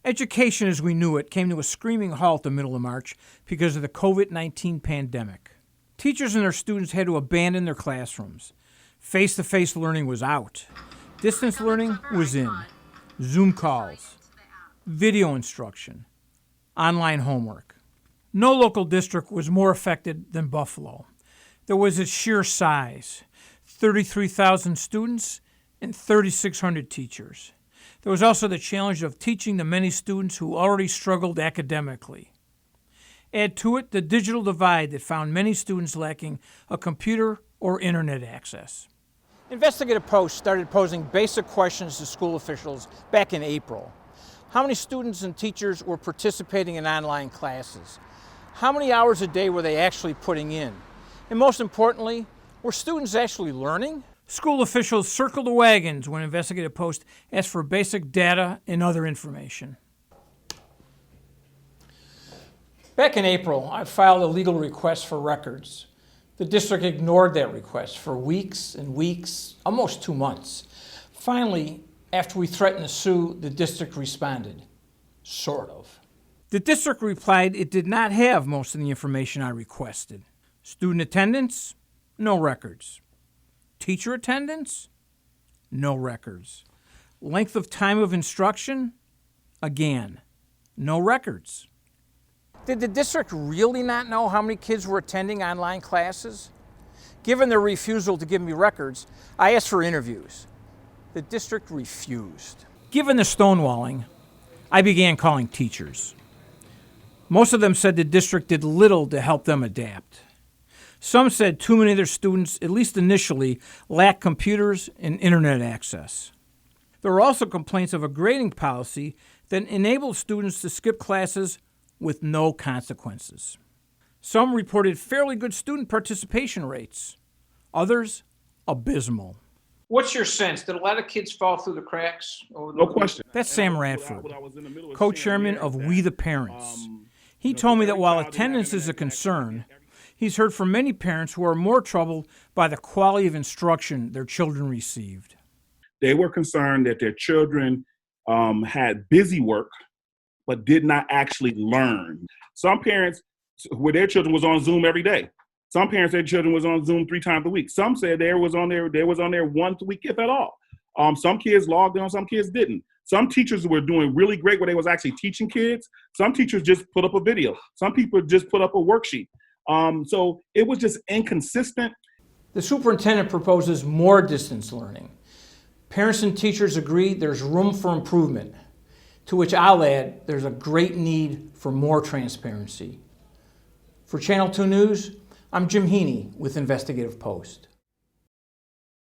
Education as we knew it came to a screaming halt the middle of March because of the COVID-19 pandemic. Teachers and their students had to abandon their classrooms. Face-to-face learning was out. Distance learning was in. Zoom calls, video instruction, online homework. No local district was more affected than Buffalo. There was its sheer size, 33,000 students and 3,600 teachers. There was also the challenge of teaching the many students who already struggled academically. Add to it the digital divide that found many students lacking a computer or internet access. Investigative Post started posing basic questions to school officials back in April. How many students and teachers were participating in online classes? How many hours a day were they actually putting in? And most importantly, were students actually learning? School officials circled the wagons when Investigative Post asked for basic data and other information. Back in April, I filed a legal request for records. The district ignored that request for weeks and weeks, almost 2 months. Finally, after we threatened to sue, the district responded. Sort of. The district replied it did not have most of the information I requested. Student attendance? No records. Teacher attendance? No records. Length of time of instruction? Again, no records. Did the district really not know how many kids were attending online classes? Given their refusal to give me records, I asked for interviews. The district refused. Given the stonewalling, I began calling teachers. Most of them said the district did little to help them adapt. Some said too many of their students, at least initially, lacked computers and internet access. There were also complaints of a grading policy that enabled students to skip classes with no consequences. Some reported fairly good student participation rates. Others, abysmal. What's your sense? Did a lot of kids fall through the cracks? No question. That's Sam Radford, co-chairman of We the Parents. He told me that while attendance is a concern, he's heard from many parents who are more troubled by the quality of instruction their children received. They were concerned that their children had busy work, but did not actually learn. Some parents, where their children was on Zoom every day. Some parents, their children was on Zoom 3 times a week. Some said they was on there once a week, if at all. Some kids logged on, some kids didn't. Some teachers were doing really great where they was actually teaching kids. Some teachers just put up a video. Some people just put up a worksheet. So it was just inconsistent. The superintendent proposes more distance learning. Parents and teachers agree there's room for improvement, to which I'll add there's a great need for more transparency. For Channel 2 News, I'm Jim Heaney with Investigative Post.